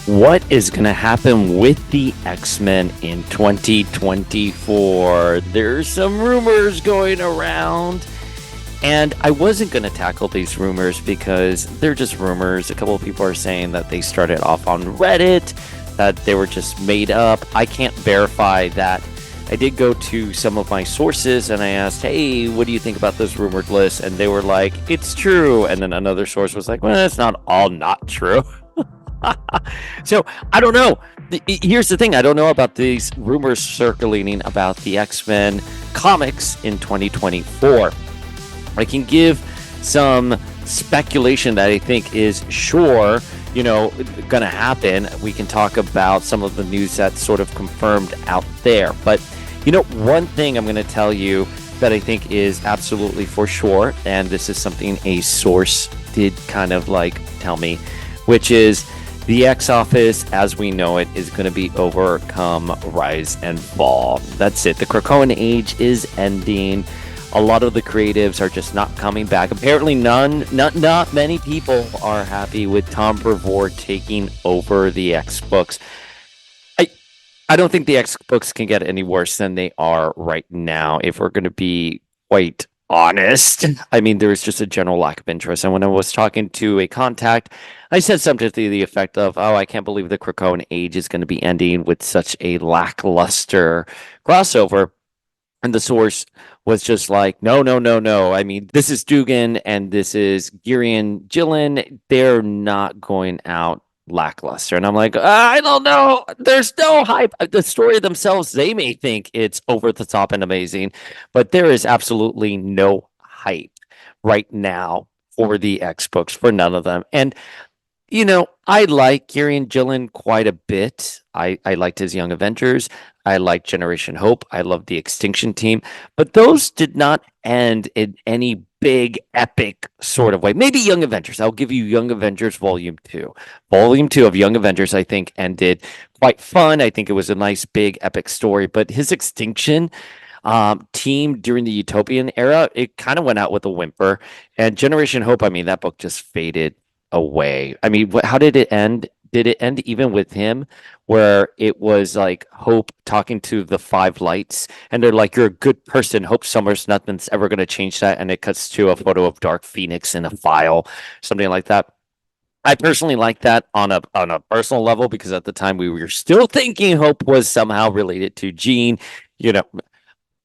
What is going to happen with the X-Men in 2024? There's some rumors going around, and I wasn't going to tackle these rumors because they're just rumors. A couple of people are saying that they started off on Reddit, that they were just made up. I can't verify that. I did go to some of my sources and I asked, hey, what do you think about this rumored list? And they were like, it's true. And then another source was like, well, it's not all not true. So I don't know. Here's the thing. I don't know about these rumors circulating about the X-Men comics in 2024. I can give some speculation that I think is sure, going to happen. We can talk about some of the news that's sort of confirmed out there. But, one thing I'm going to tell you that I think is absolutely for sure, and this is something a source did kind of tell me, which is the X Office, as we know it, is going to be overcome, rise, and fall. That's it. The Crone Age is ending. A lot of the creatives are just not coming back. Apparently, not many people are happy with Tom Brevoort taking over the X books. I don't think the X books can get any worse than they are right now, if we're going to be quite honest. I mean, there's just a general lack of interest. And when I was talking to a contact, I said something to the effect of, oh, I can't believe the Crone Age is going to be ending with such a lackluster crossover. And the source was just like, no. I mean, this is Dugan and this is Kieran Gillen. They're not going out lackluster. And I'm like, I don't know. There's no hype. The story themselves, they may think it's over the top and amazing, but there is absolutely no hype right now for the X books, for none of them. And I like Kieran Gillen quite a bit. I liked his Young Avengers. I liked Generation Hope. I loved the Extinction Team. But those did not end in any big, epic sort of way. Maybe Young Avengers. I'll give you Young Avengers Volume 2. Volume 2 of Young Avengers, I think, ended quite fun. I think it was a nice, big, epic story. But his Extinction team during the Utopian era, it kind of went out with a whimper. And Generation Hope, I mean, that book just faded away. I mean, how did it end? Did it end even with him where it was like Hope talking to the Five Lights and they're like, you're a good person, Hope Summers, nothing's ever going to change that, and it cuts to a photo of Dark Phoenix in a file, something like that. I personally like that on a personal level because at the time we were still thinking Hope was somehow related to Jean,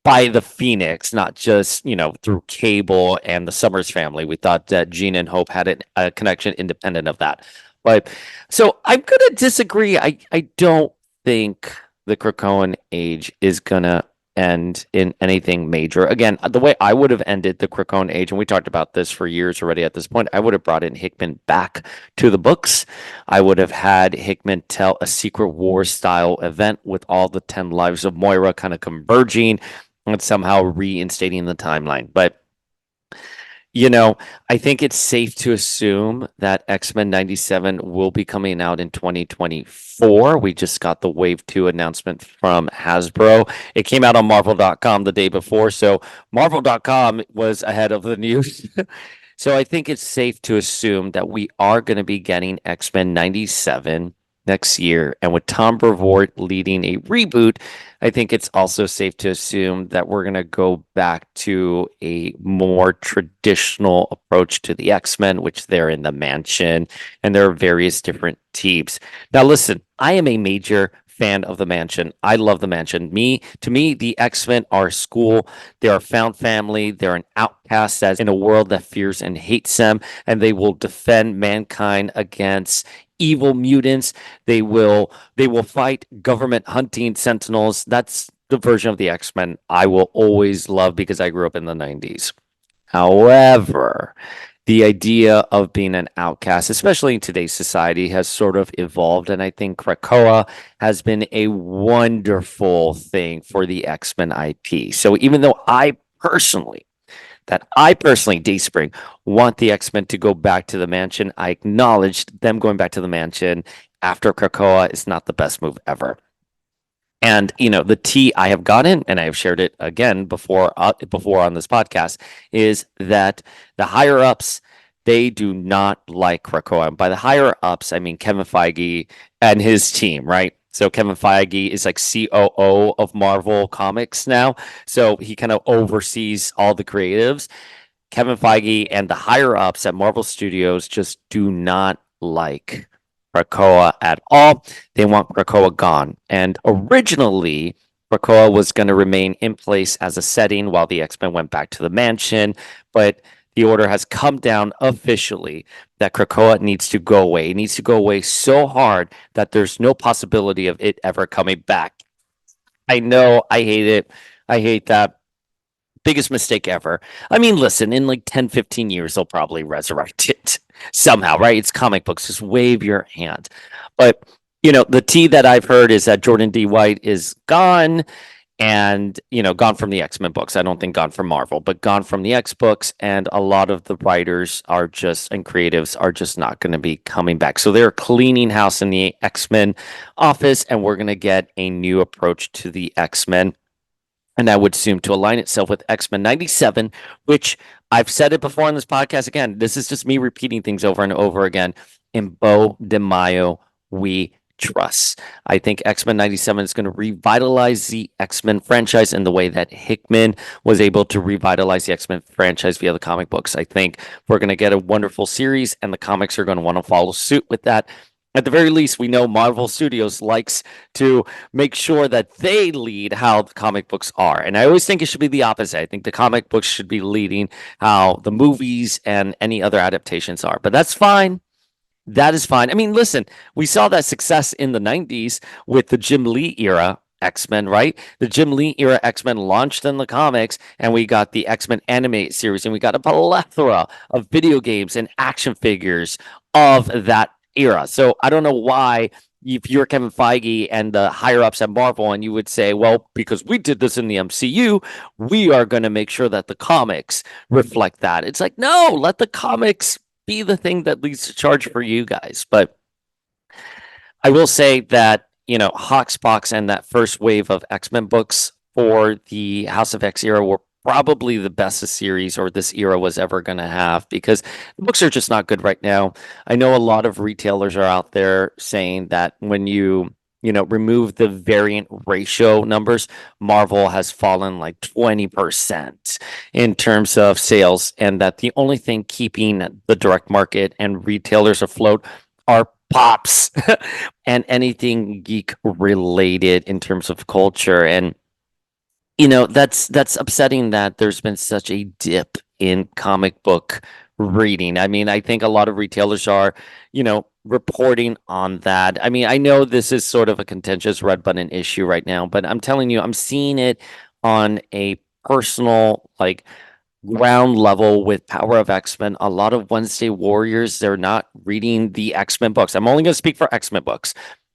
by the Phoenix, not just, through Cable and the Summers family. We thought that Jean and Hope had a connection independent of that. But so I'm going to disagree. I don't think the Crone Age is going to end in anything major. Again, the way I would have ended the Crone Age, and we talked about this for years already at this point, I would have brought in Hickman back to the books. I would have had Hickman tell a Secret War style event with all the 10 lives of Moira kind of converging and somehow reinstating the timeline. But I think it's safe to assume that X-Men 97 will be coming out in 2024. We just got the Wave 2 announcement from Hasbro. It came out on Marvel.com the day before, so Marvel.com was ahead of the news. So I think it's safe to assume that we are going to be getting X-Men 97 next year. And with Tom Brevoort leading a reboot, I think it's also safe to assume that we're going to go back to a more traditional approach to the X-Men, which they're in the mansion and there are various different teams. Now, listen, I am a major fan of the mansion. I love the mansion. To me, the X-Men are school. They're a found family. They're an outcast that's in a world that fears and hates them, and they will defend mankind against evil mutants. They will fight government hunting sentinels. That's the version of the X-Men I will always love because I grew up in the 90s. However, the idea of being an outcast, especially in today's society, has sort of evolved. And I think Krakoa has been a wonderful thing for the X-Men IP. So even though I personally, Dayspring, want the X-Men to go back to the mansion, I acknowledged them going back to the mansion after Krakoa is not the best move ever. And, the tea I have gotten, and I have shared it again before on this podcast, is that the higher ups they do not like Krakoa. And by the higher ups, I mean Kevin Feige and his team, right? So Kevin Feige is like COO of Marvel Comics now. So he kind of oversees all the creatives. Kevin Feige and the higher ups at Marvel Studios just do not like Krakoa at all. They want Krakoa gone. And originally, Krakoa was going to remain in place as a setting while the X Men went back to the mansion. But the order has come down officially that Krakoa needs to go away. It needs to go away so hard that there's no possibility of it ever coming back. I know. I hate it. I hate that. Biggest mistake ever. I mean, listen, in like 10, 15 years, they'll probably resurrect it somehow, right? It's comic books. Just wave your hand. But, the tea that I've heard is that Jordan D. White is gone and, gone from the X Men books. I don't think gone from Marvel, but gone from the X books. And a lot of the writers and creatives are just not going to be coming back. So they're cleaning house in the X Men office, and we're going to get a new approach to the X Men. And I would assume to align itself with XMen 97, which I've said it before on this podcast. Again, this is just me repeating things over and over again. In Bo DeMaio, we trust. I think X-Men 97 is going to revitalize the X-Men franchise in the way that Hickman was able to revitalize the X-Men franchise via the comic books. I think we're going to get a wonderful series, and the comics are going to want to follow suit with that. At the very least, we know Marvel Studios likes to make sure that they lead how the comic books are. And I always think it should be the opposite. I think the comic books should be leading how the movies and any other adaptations are. But that's fine. That is fine. I mean, listen, we saw that success in the 90s with the Jim Lee era X-Men, right? The Jim Lee era X-Men launched in the comics, and we got the X-Men animated series, and we got a plethora of video games and action figures of that era. So I don't know why, if you're Kevin Feige and the higher ups at Marvel, and you would say, well, because we did this in the MCU, we are going to make sure that the comics reflect that. It's like, no, let the comics be the thing that leads to charge for you guys. But I will say that, Hoxpox and that first wave of X-Men books for the House of X era were probably the best the series or this era was ever going to have, because the books are just not good right now. I know a lot of retailers are out there saying that when you remove the variant ratio numbers, Marvel has fallen like 20% in terms of sales, and that the only thing keeping the direct market and retailers afloat are pops and anything geek related in terms of culture. And that's upsetting that there's been such a dip in comic book reading. I mean, I think a lot of retailers are, reporting on that. I mean, I know this is sort of a contentious red button issue right now, but I'm telling you, I'm seeing it on a personal, like, ground level with Power of X-Men. A lot of Wednesday Warriors, they're not reading the X-Men books. I'm only going to speak for X-Men books.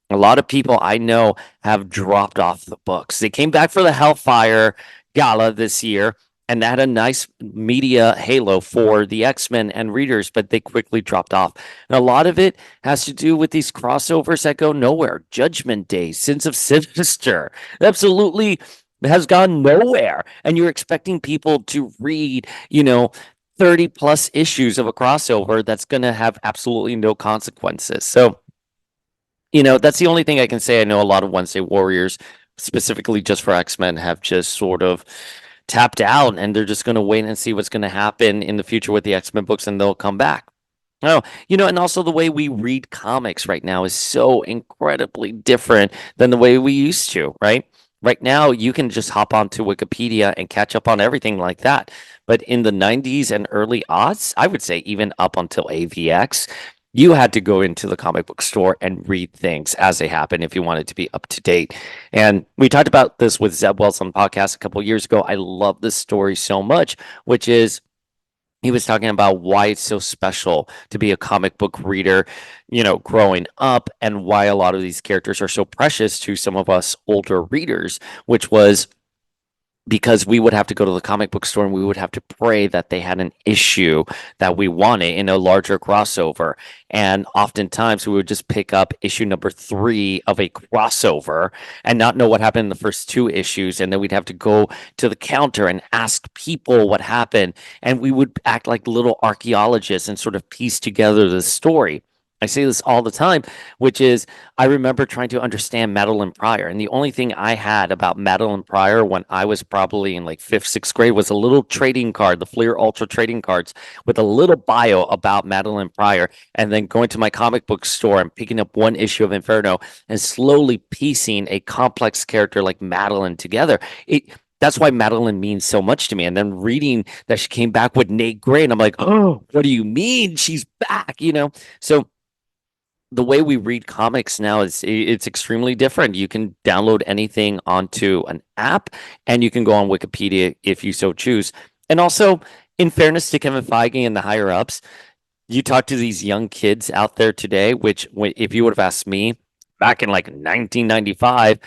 A lot of people I know have dropped off the books. They came back for the Hellfire Gala this year, and that had a nice media halo for the X-Men and readers, but they quickly dropped off. And a lot of it has to do with these crossovers that go nowhere. Judgment Day, Sins of Sinister, absolutely has gone nowhere. And you're expecting people to read, 30 plus issues of a crossover that's going to have absolutely no consequences. So, that's the only thing I can say. I know a lot of Wednesday Warriors, specifically just for X-Men, have just sort of tapped out, and they're just going to wait and see what's going to happen in the future with the X-Men books, and they'll come back. Oh, and also the way we read comics right now is so incredibly different than the way we used to, right? Right now, you can just hop onto Wikipedia and catch up on everything like that. But in the 90s and early aughts, I would say even up until AVX, you had to go into the comic book store and read things as they happen if you wanted to be up to date. And we talked about this with Zeb Wells on the podcast a couple of years ago. I love this story so much, which is he was talking about why it's so special to be a comic book reader, growing up, and why a lot of these characters are so precious to some of us older readers, which was because we would have to go to the comic book store and we would have to pray that they had an issue that we wanted in a larger crossover. And oftentimes we would just pick up issue number 3 of a crossover and not know what happened in the first 2 issues. And then we'd have to go to the counter and ask people what happened. And we would act like little archaeologists and sort of piece together the story. I say this all the time, which is I remember trying to understand Madeline Pryor. And the only thing I had about Madeline Pryor when I was probably in like 5th, 6th grade was a little trading card, the Fleer Ultra trading cards with a little bio about Madeline Pryor. And then going to my comic book store and picking up one issue of Inferno and slowly piecing a complex character like Madeline together. That's why Madeline means so much to me. And then reading that she came back with Nate Gray, and I'm like, oh, what do you mean she's back? So the way we read comics now is it's extremely different. You can download anything onto an app and you can go on Wikipedia if you so choose. And also, in fairness to Kevin Feige and the higher ups, you talk to these young kids out there today, which if you would have asked me back in like 1995,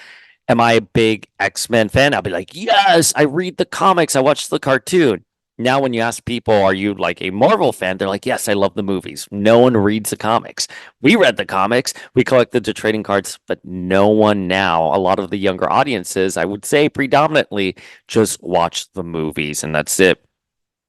am I a big X-Men fan? I'll be like, yes, I read the comics, I watch the cartoon. Now, when you ask people, are you like a Marvel fan? They're like, yes, I love the movies. No one reads the comics. We read the comics, we collected the trading cards, but no one now, a lot of the younger audiences, I would say predominantly, just watch the movies and that's it.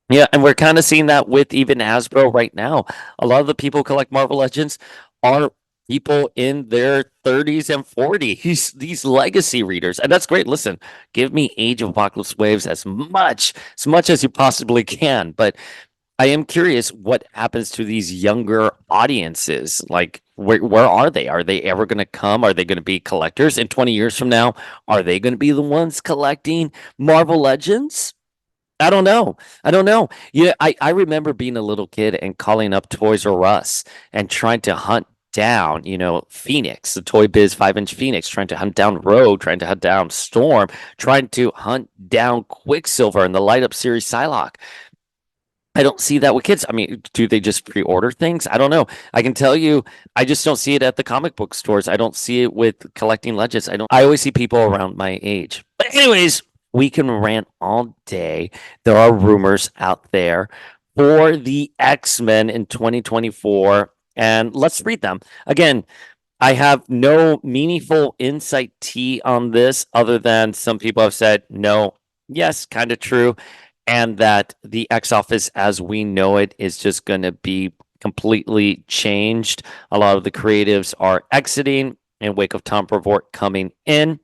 Yeah, and we're kind of seeing that with even Hasbro right now. A lot of the people who collect Marvel Legends are people in their 30s and 40s, these legacy readers. And that's great. Listen, give me Age of Apocalypse Waves as much as you possibly can. But I am curious what happens to these younger audiences. Like, where are they? Are they ever going to come? Are they going to be collectors in 20 years from now? Are they going to be the ones collecting Marvel Legends? I don't know. I don't know. I remember being a little kid and calling up Toys R Us and trying to hunt down, Phoenix, the Toy Biz 5-inch Phoenix, trying to hunt down Rogue, trying to hunt down Storm, trying to hunt down Quicksilver and the light up series Psylocke. I don't see that with kids. I mean, do they just pre-order things? I don't know. I can tell you, I just don't see it at the comic book stores. I don't see it with collecting legends. I always see people around my age. But anyways, we can rant all day. There are rumors out there for the X-Men in 2024, and let's read them. Again, I have no meaningful insight tea on this other than some people have said, no, yes, kind of true, and that the X Office as we know it is just going to be completely changed. A lot of the creatives are exiting in wake of Tom Brevoort coming in.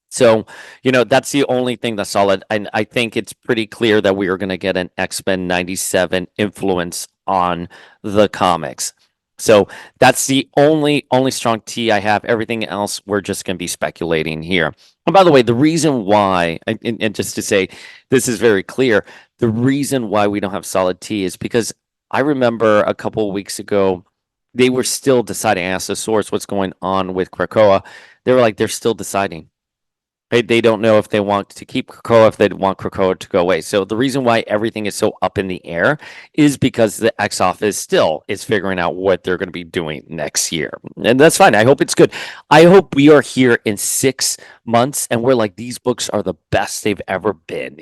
So, that's the only thing that's solid. And I think it's pretty clear that we are going to get an X-Men 97 influence on the comics. So that's the only strong T I have. Everything else, we're just going to be speculating here. And by the way, the reason why, and just to say, this is very clear, the reason why we don't have solid T is because I remember a couple of weeks ago, they were still deciding. I asked the source what's going on with Krakoa. They were like, they're still deciding. They don't know if they want to keep Krakoa, if they want Krakoa to go away. So the reason why everything is so up in the air is because the X Office still is figuring out what they're going to be doing next year. And that's fine. I hope it's good. I hope we are here in 6 months and we're like, these books are the best they've ever been.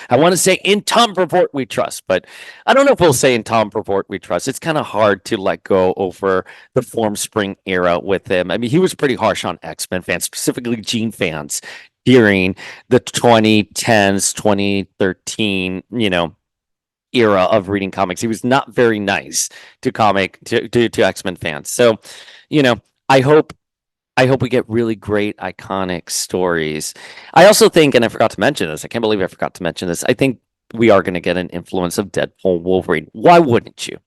I want to say in Tom Brevoort we trust, but I don't know if we'll say in Tom Brevoort we trust. It's kind of hard to let go over the Formspring era with him. I mean, he was pretty harsh on X-Men fans, specifically Gene fans, during the 2010s, 2013, era of reading comics. He was not very nice to X-Men fans. So, I hope we get really great iconic stories. I also think, and I forgot to mention this, I can't believe I forgot to mention this, I think we are going to get an influence of Deadpool Wolverine. Why wouldn't you?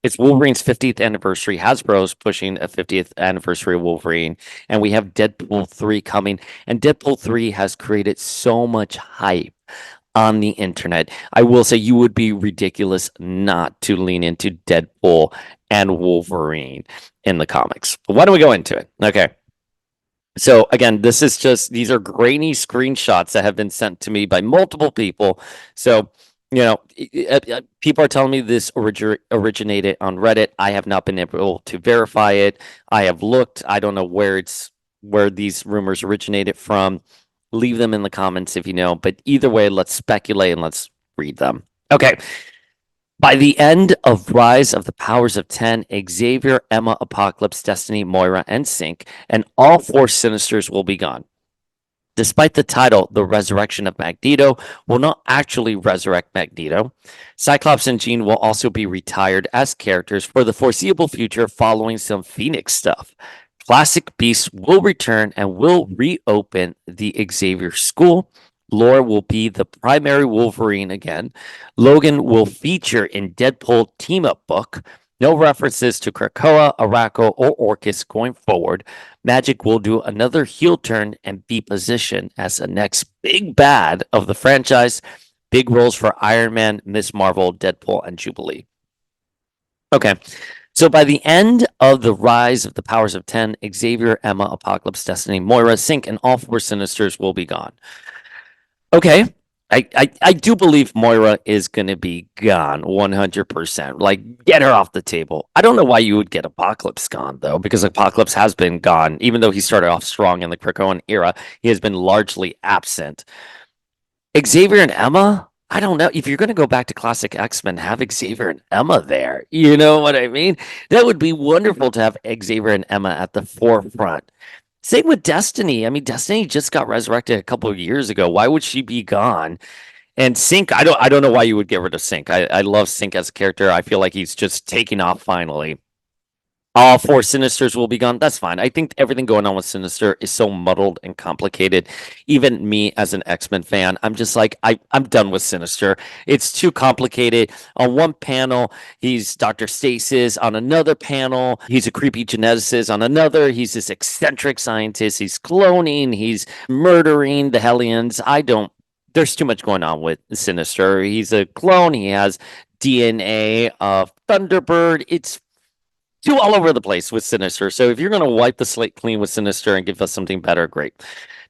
It's Wolverine's 50th anniversary. Hasbro's pushing a 50th anniversary of Wolverine, and we have Deadpool 3 coming. And Deadpool 3 has created so much hype on the internet. I will say you would be ridiculous not to lean into Deadpool and Wolverine in the comics. But why don't we go into it? Okay. So again, these are grainy screenshots that have been sent to me by multiple people. So people are telling me this originated on Reddit. I have not been able to verify it. I have looked. I don't know where these rumors originated from. Leave them in the comments if you know. But either way, let's speculate and let's read them. Okay. By the end of Rise of the Powers of 10, Xavier, Emma, Apocalypse, Destiny, Moira, and Synch, and all four Sinisters will be gone. Despite the title, The Resurrection of Magneto will not actually resurrect Magneto. Cyclops and Jean will also be retired as characters for the foreseeable future following some Phoenix stuff. Classic Beasts will return and will reopen the Xavier School. Lore will be the primary Wolverine again. Logan will feature in Deadpool team-up book. No references to Krakoa, Araco, or Orcus going forward. Magic will do another heel turn and be positioned as the next big bad of the franchise. Big roles for Iron Man, Miss Marvel, Deadpool, and Jubilee. Okay, so by the end of the Rise of the Powers of 10, Xavier, Emma, Apocalypse, Destiny, Moira, Synch, and all four Sinisters will be gone. Okay, I do believe Moira is going to be gone 100%. Like, get her off the table. I don't know why you would get Apocalypse gone, though, because Apocalypse has been gone. Even though he started off strong in the Krakoan era, he has been largely absent. Xavier and Emma, I don't know. If you're going to go back to classic X-Men, have Xavier and Emma there. You know what I mean? That would be wonderful to have Xavier and Emma at the forefront. Same with Destiny. I mean, Destiny just got resurrected a couple of years ago. Why would she be gone? And Synch, I don't know why you would get rid of Synch. I love Synch as a character. I feel like he's just taking off finally. All four Sinisters will be gone. That's fine. I think everything going on with Sinister is so muddled and complicated. Even me as an X-Men fan, I'm just like, I'm done with Sinister. It's too complicated. On one panel, he's Dr. Stasis. On another panel, he's a creepy geneticist. On another, he's this eccentric scientist. He's cloning. He's murdering the Hellions. There's too much going on with Sinister. He's a clone. He has DNA of Thunderbird. It's too all over the place with Sinister. So if you're going to wipe the slate clean with Sinister and give us something better, great.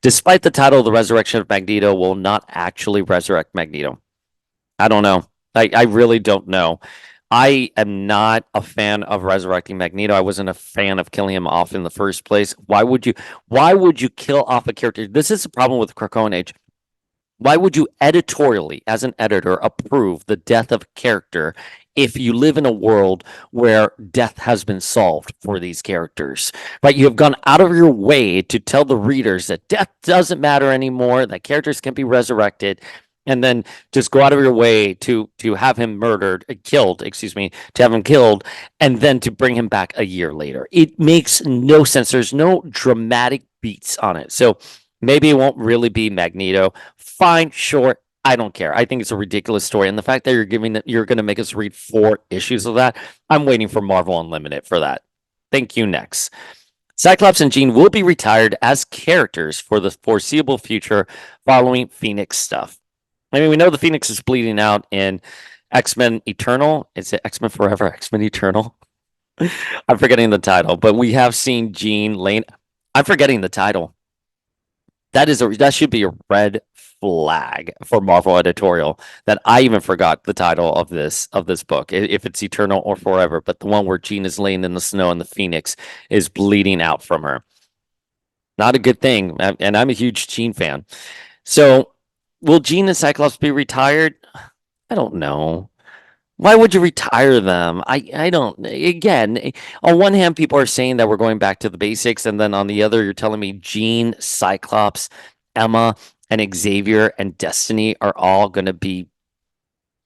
Despite the title, The Resurrection of Magneto will not actually resurrect Magneto. I don't know. I really don't know. I am not a fan of resurrecting Magneto. I wasn't a fan of killing him off in the first place. Why would you kill off a character? This is the problem with Crone Age. Why would you editorially, as an editor, approve the death of a character if you live in a world where death has been solved for these characters? Right? You have gone out of your way to tell the readers that death doesn't matter anymore, that characters can be resurrected, and then just go out of your way to have him killed, to have him killed, and then to bring him back a year later. It makes no sense. There's no dramatic beats on it. So maybe it won't really be Magneto. Fine, sure. I don't care. I think it's a ridiculous story. And the fact that you're going to make us read 4 issues of that, I'm waiting for Marvel Unlimited for that. Thank you. Next. Cyclops and Jean will be retired as characters for the foreseeable future following Phoenix stuff. I mean, we know the Phoenix is bleeding out in X-Men Eternal. Is it X-Men Forever? X-Men Eternal? I'm forgetting the title, but we have seen Jean Lane. I'm forgetting the title. That should be a red flag for Marvel editorial that I even forgot the title of this book, if it's Eternal or Forever, but the one where Jean is laying in the snow and the Phoenix is bleeding out from her. Not a good thing, and I'm a huge Jean fan. So, will Jean and Cyclops be retired? I don't know. Why would you retire them? I don't. Again, on one hand, people are saying that we're going back to the basics, and then on the other, you're telling me Jean, Cyclops, Emma, and Xavier and Destiny are all going to be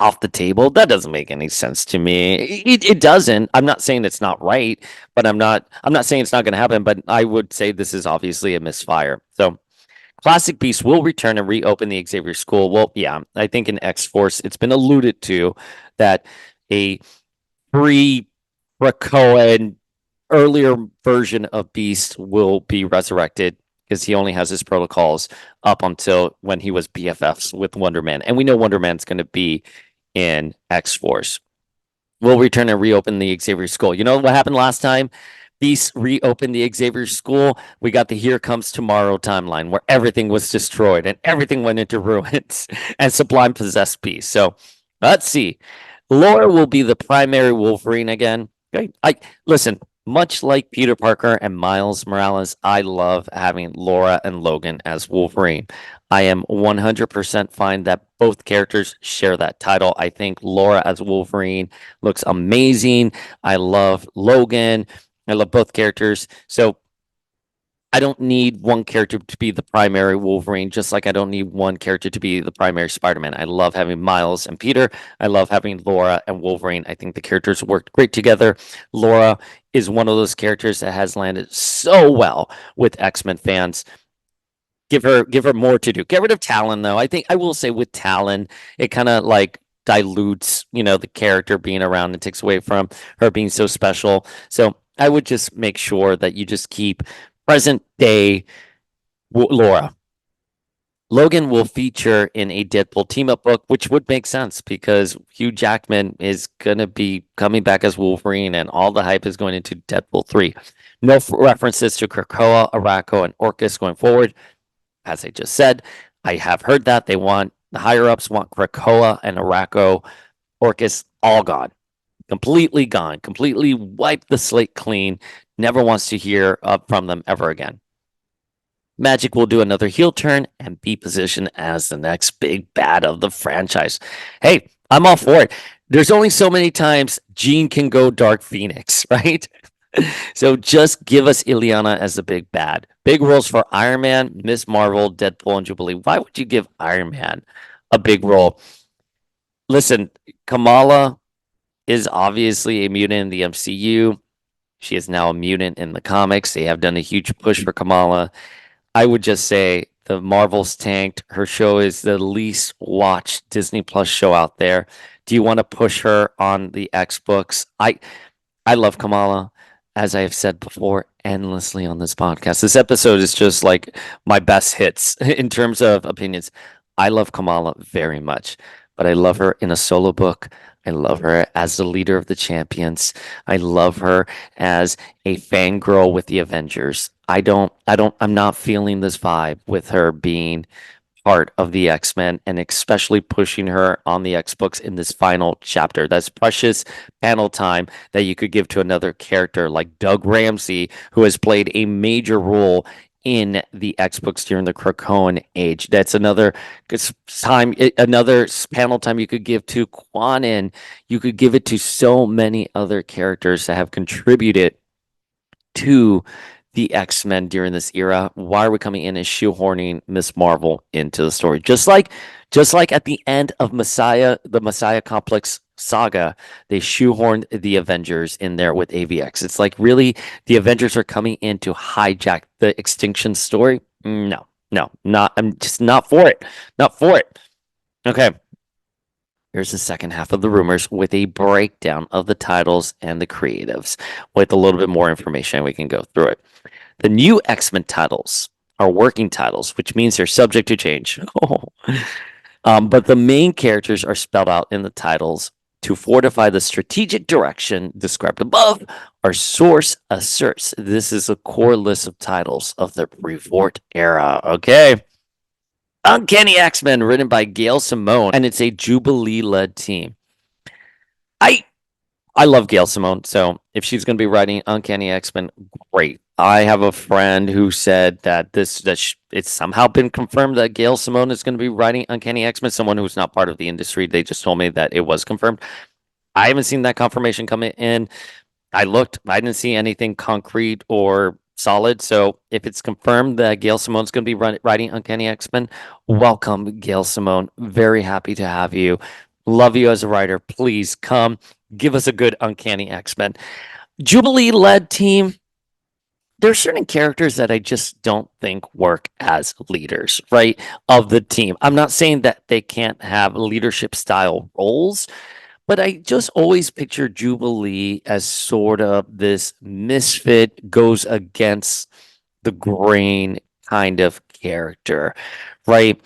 off the table. That doesn't make any sense to me. It doesn't. I'm not saying it's not right, but I'm not saying it's not going to happen. But I would say this is obviously a misfire. So, Classic Beasts will return and reopen the Xavier School. Well, yeah, I think in X-Force, it's been alluded to that a pre-Krakoan earlier version of Beast will be resurrected because he only has his protocols up until when he was BFFs with Wonder Man. And we know Wonder Man's going to be in X-Force. We'll return and reopen the Xavier School. You know what happened last time? Beast reopened the Xavier School. We got the Here Comes Tomorrow timeline where everything was destroyed and everything went into ruins and Sublime possessed Beast. So let's see. Laura will be the primary Wolverine again. Okay. Listen, Much like Peter Parker and Miles Morales, I love having Laura and Logan as Wolverine. I am 100% fine that both characters share that title. I think Laura as Wolverine looks amazing. I love Logan. I love both characters. So I don't need one character to be the primary Wolverine, just like I don't need one character to be the primary Spider-Man. I love having Miles and Peter. I love having Laura and Wolverine. I think the characters worked great together. Laura is one of those characters that has landed so well with X-Men fans. Give her more to do. Get rid of Talon though. I think I will say with Talon, it kind of like dilutes, the character being around and takes away from her being so special. So I would just make sure that you just keep present day Laura. Logan will feature in a Deadpool team up book, which would make sense because Hugh Jackman is going to be coming back as Wolverine, and all the hype is going into Deadpool 3. No references to Krakoa, Arakko, and Orcus going forward. As I just said, I have heard that the higher ups want Krakoa and Arakko, Orcus all gone, completely wiped the slate clean. Never wants to hear from them ever again. Magic will do another heel turn and be positioned as the next big bad of the franchise. Hey, I'm all for it. There's only so many times Jean can go Dark Phoenix, right? So just give us Ileana as the big bad. Big roles for Iron Man, Miss Marvel, Deadpool, and Jubilee. Why would you give Iron Man a big role? Listen, Kamala is obviously a mutant in the MCU. She is now a mutant in the comics. They have done a huge push for Kamala. I would just say the Marvel's tanked. Her show is the least watched Disney Plus show out there. Do you want to push her on the X books? I love Kamala, as I have said before, endlessly on this podcast. This episode is just like my best hits in terms of opinions. I love Kamala very much, but I love her in a solo book. I love her as the leader of the champions. I love her as a fangirl with the Avengers. I'm not feeling this vibe with her being part of the X-Men and especially pushing her on the X books in this final chapter. That's precious panel time that you could give to another character like Doug Ramsey, who has played a major role in the X books during the Crone Age. That's another time, another panel time you could give to Quanon. You could give it to so many other characters that have contributed to the X-Men during this era. Why are we coming in and shoehorning Miss Marvel into the story? Just like at the end of the Messiah Complex saga, they shoehorned the Avengers in there with AVX. It's like really the Avengers are coming in to hijack the Extinction story. No, not. I'm just not for it. Not for it. Okay. Here's the second half of the rumors with a breakdown of the titles and the creatives with a little bit more information. We can go through it. The new X-Men titles are working titles, which means they're subject to change. But the main characters are spelled out in the titles to fortify the strategic direction described above. Our source asserts this is a core list of titles of the Revort era. Okay. Uncanny X-Men, written by Gail Simone, and it's a Jubilee-led team. I love Gail Simone, so if she's going to be writing Uncanny X-Men, great. I have a friend who said that it's somehow been confirmed that Gail Simone is going to be writing Uncanny X-Men. Someone who's not part of the industry, they just told me that it was confirmed. I haven't seen that confirmation come in. I didn't see anything concrete or solid. So if it's confirmed that Gail Simone's going to be writing Uncanny X-Men, welcome, Gail Simone. Very happy to have you. Love you as a writer. Please come give us a good Uncanny X-Men. Jubilee-led team. There are certain characters that I just don't think work as leaders, right, of the team. I'm not saying that they can't have leadership style roles, but I just always picture Jubilee as sort of this misfit, goes against the grain kind of character, right?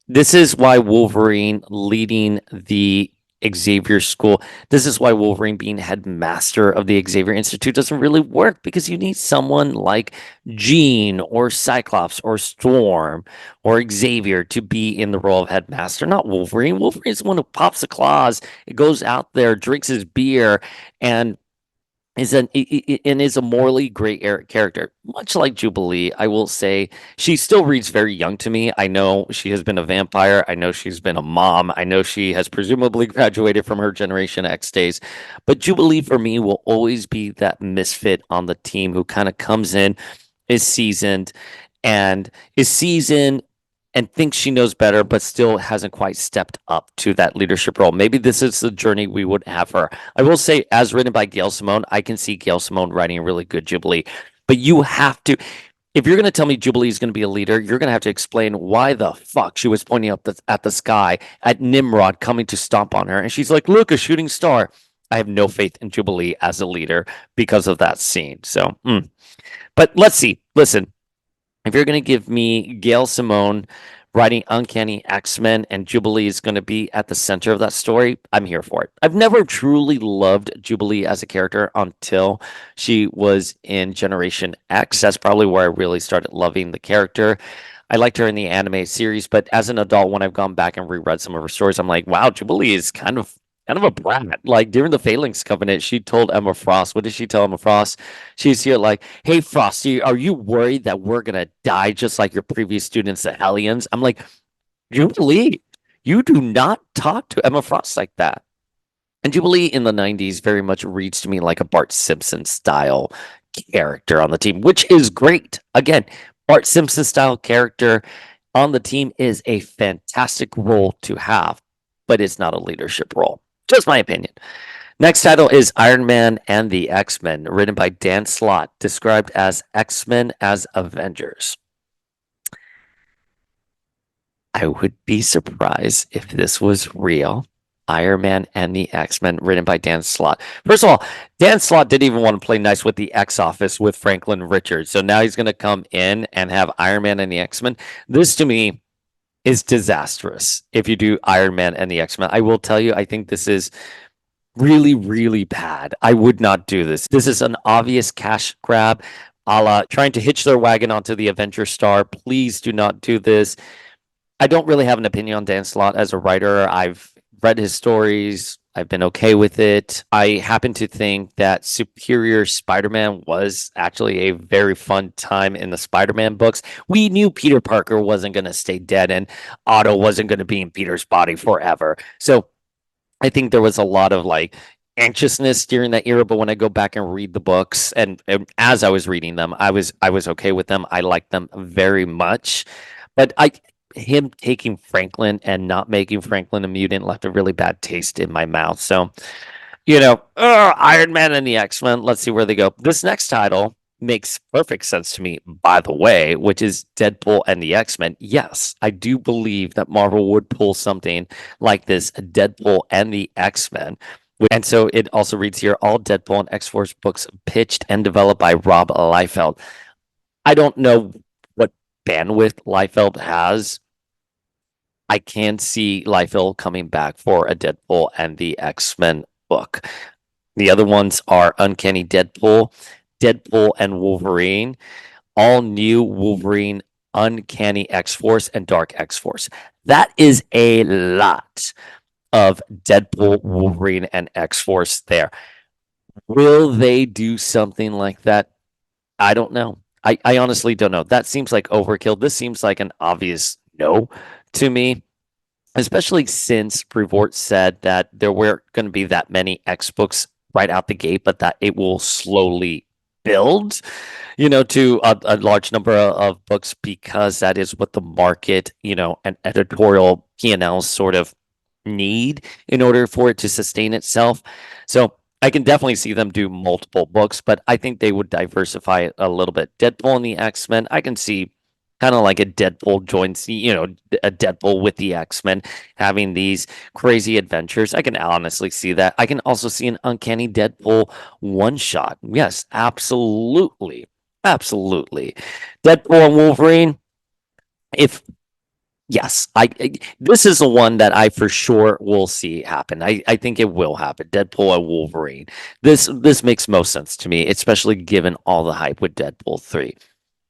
This is why Wolverine leading the Xavier School. This is why Wolverine being headmaster of the Xavier Institute doesn't really work, because you need someone like Jean or Cyclops or Storm or Xavier to be in the role of headmaster, not Wolverine. Wolverine's the one who pops the claws, it goes out there, drinks his beer, and and is a morally great character, much like Jubilee. I will say she still reads very young to me. I know she has been a vampire. I know she's been a mom. I know she has presumably graduated from her Generation X days. But Jubilee for me will always be that misfit on the team who kind of comes in, is seasoned, and is seasoned and thinks she knows better, but still hasn't quite stepped up to that leadership role. Maybe this is the journey we would have her. I will say, as written by Gail Simone, I can see Gail Simone writing a really good Jubilee. But you have to, if you're going to tell me Jubilee is going to be a leader, you're going to have to explain why the fuck she was pointing up at the sky at Nimrod coming to stomp on her. And she's like, look, a shooting star. I have no faith in Jubilee as a leader because of that scene. So, but let's see. Listen, if you're going to give me Gail Simone writing Uncanny X-Men and Jubilee is going to be at the center of that story, I'm here for it. I've never truly loved Jubilee as a character until she was in Generation X. That's probably where I really started loving the character. I liked her in the anime series, but as an adult, when I've gone back and reread some of her stories, I'm like, wow, Jubilee is kind of a brat. Like during the Phalanx Covenant, she told Emma Frost, what did she tell Emma Frost? She's here like, hey, Frosty, are you worried that we're going to die just like your previous students, the Hellions? I'm like, Jubilee, you do not talk to Emma Frost like that. And Jubilee in the 90s very much reads to me like a Bart Simpson style character on the team, which is great. Again, Bart Simpson style character on the team is a fantastic role to have, but it's not a leadership role. Just my opinion. Next title is Iron Man and the X-Men, written by Dan Slott, described as X-Men as Avengers. I would be surprised if this was real. Iron Man and the X-Men, written by Dan Slott. First of all, Dan Slott didn't even want to play nice with the X Office with Franklin Richards. So now he's going to come in and have Iron Man and the X-Men. This to me is disastrous if you do Iron Man and the X-Men. I will tell you, I think this is really, really bad. I would not do this. This is an obvious cash grab, a la trying to hitch their wagon onto the Avenger star. Please do not do this. I don't really have an opinion on Dan Slott as a writer. I've read his stories. I've been okay with it. I happen to think that Superior Spider-Man was actually a very fun time in the Spider-Man books. We knew Peter Parker wasn't going to stay dead and Otto wasn't going to be in Peter's body forever. So I think there was a lot of like anxiousness during that era, but when I go back and read the books and as I was reading them, I was okay with them. I liked them very much. But him taking Franklin and not making Franklin a mutant left a really bad taste in my mouth. So, Iron Man and the X-Men, let's see where they go. This next title makes perfect sense to me, by the way, which is Deadpool and the X-Men. Yes, I do believe that Marvel would pull something like this, Deadpool and the X-Men. And so it also reads here, all Deadpool and X-Force books pitched and developed by Rob Liefeld. I don't know what bandwidth Liefeld has. I can see Liefeld coming back for a Deadpool and the X-Men book. The other ones are Uncanny Deadpool, Deadpool and Wolverine, all new Wolverine, Uncanny X-Force, and Dark X-Force. That is a lot of Deadpool, Wolverine, and X-Force there. Will they do something like that? I don't know. I honestly don't know. That seems like overkill. This seems like an obvious no to me, especially since Brevoort said that there weren't going to be that many X books right out the gate, but that it will slowly build, to a large number of books because that is what the market, and editorial P&Ls sort of need in order for it to sustain itself. So I can definitely see them do multiple books, but I think they would diversify it a little bit. Deadpool and the X-Men, I can see kind of like a Deadpool joins, a Deadpool with the X-Men having these crazy adventures. I can honestly see that. I can also see an Uncanny Deadpool one-shot. Yes, absolutely. Absolutely. Deadpool and Wolverine, yes, this is the one that I for sure will see happen. I think it will happen. Deadpool and Wolverine. This makes most sense to me, especially given all the hype with Deadpool 3.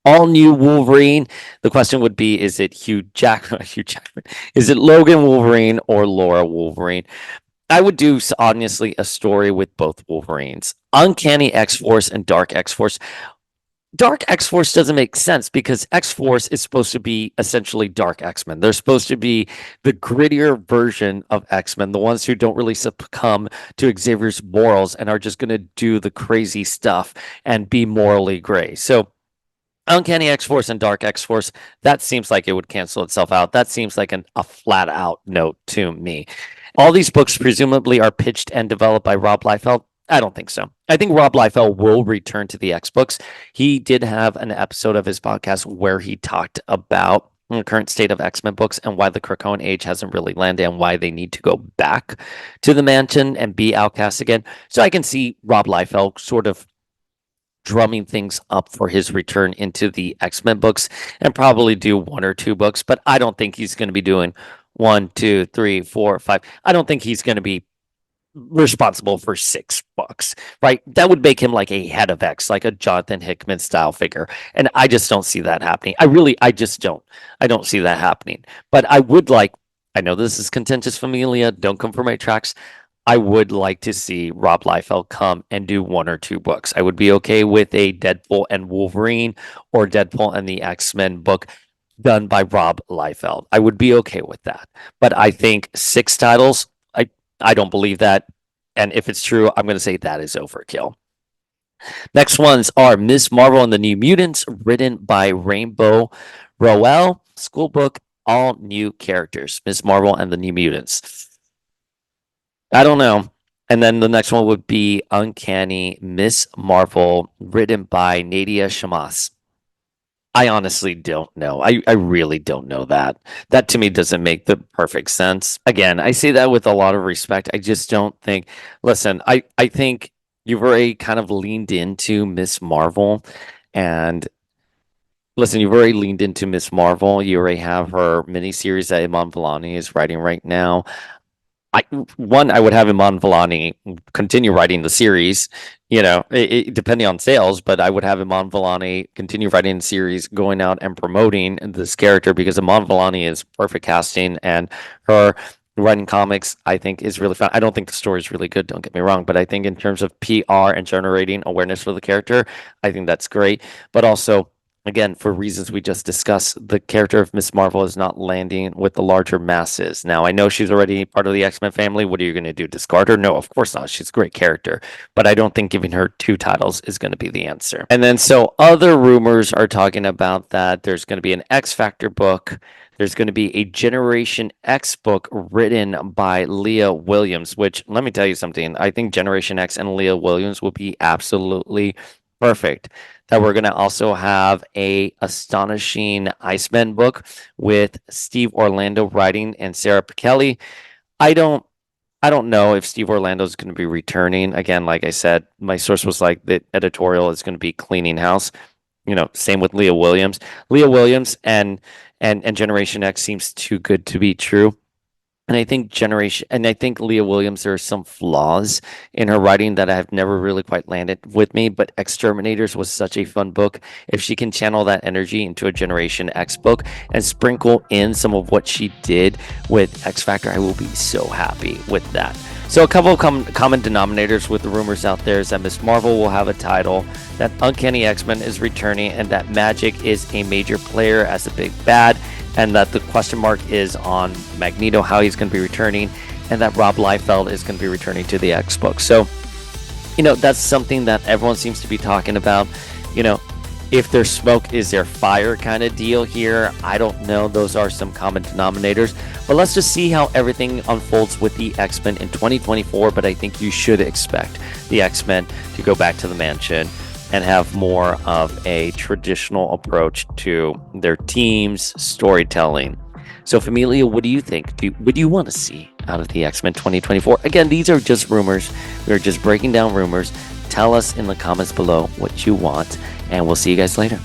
All new Wolverine. The question would be, is it Hugh Jackman? Is it Logan Wolverine or Laura Wolverine? I would do honestly a story with both Wolverines, Uncanny X Force and Dark X Force. Dark X Force doesn't make sense because X Force is supposed to be essentially Dark X-Men. They're supposed to be the grittier version of X-Men, the ones who don't really succumb to Xavier's morals and are just going to do the crazy stuff and be morally gray. So Uncanny X Force and Dark X Force, that seems like it would cancel itself out. That seems like a flat out note to me. All these books presumably are pitched and developed by Rob Liefeld. I don't think so. I think Rob Liefeld will return to the X books. He did have an episode of his podcast where he talked about the current state of X-Men books and why the Crone Age hasn't really landed and why they need to go back to the mansion and be outcast again. So I can see Rob Liefeld sort of drumming things up for his return into the X-Men books and probably do 1 or 2 books, but I don't think he's going to be doing 1, 2, 3, 4, 5. I don't think he's going to be responsible for 6 books, right? That would make him like a head of X, like a Jonathan Hickman style figure. And I just don't see that happening. I just don't. I don't see that happening. But I would like, I know this is contentious familia, don't come for my tracks. I would like to see Rob Liefeld come and do 1 or 2 books. I would be okay with a Deadpool and Wolverine or Deadpool and the X-Men book done by Rob Liefeld. I would be okay with that. But I think 6 titles, I don't believe that. And if it's true, I'm going to say that is overkill. Next ones are Ms. Marvel and the New Mutants, written by Rainbow Rowell. School book, all new characters. Ms. Marvel and the New Mutants. I don't know. And then the next one would be Uncanny Ms. Marvel, written by Nadia Shamas. I honestly don't know. I really don't know that. That to me doesn't make the perfect sense. Again, I say that with a lot of respect. I just don't think. Listen, I think you've already kind of leaned into Miss Marvel, and listen, you've already leaned into Miss Marvel. You already have her miniseries that Iman Vellani is writing right now. I would have Iman Vellani continue writing the series, depending on sales, but I would have Iman Vellani continue writing the series, going out and promoting this character because Iman Vellani is perfect casting and her writing comics, I think, is really fun. I don't think the story is really good, don't get me wrong, but I think in terms of PR and generating awareness for the character, I think that's great. But also, again, for reasons we just discussed, the character of Miss Marvel is not landing with the larger masses. Now, I know she's already part of the X-Men family. What are you going to do? Discard her? No, of course not. She's a great character. But I don't think giving her 2 titles is going to be the answer. And then, so other rumors are talking about that there's going to be an X Factor book. There's going to be a Generation X book written by Leah Williams, which, let me tell you something. I think Generation X and Leah Williams will be absolutely perfect. That we're going to also have a astonishing Iceman book with Steve Orlando writing and Sarah Kelly. I don't know if Steve Orlando is going to be returning. Again, like I said, my source was like the editorial is going to be cleaning house. Same with Leah Williams. Leah Williams and Generation X seems too good to be true. And I think Leah Williams, there are some flaws in her writing that have never really quite landed with me, but Exterminators was such a fun book. If she can channel that energy into a Generation X book and sprinkle in some of what she did with X Factor, I will be so happy with that. So a couple of common denominators with the rumors out there is that Ms. Marvel will have a title, that Uncanny X-Men is returning, and that Magic is a major player as a big bad, and that the question mark is on Magneto, how he's going to be returning, and that Rob Liefeld is going to be returning to the X book. So, that's something that everyone seems to be talking about. If there's smoke, is there fire kind of deal here? I don't know. Those are some common denominators. But let's just see how everything unfolds with the X-Men in 2024. But I think you should expect the X-Men to go back to the mansion and have more of a traditional approach to their team's storytelling. So, Familia, what do you think? What do you want to see out of the X-Men 2024? Again, these are just rumors. We're just breaking down rumors. Tell us in the comments below what you want, and we'll see you guys later.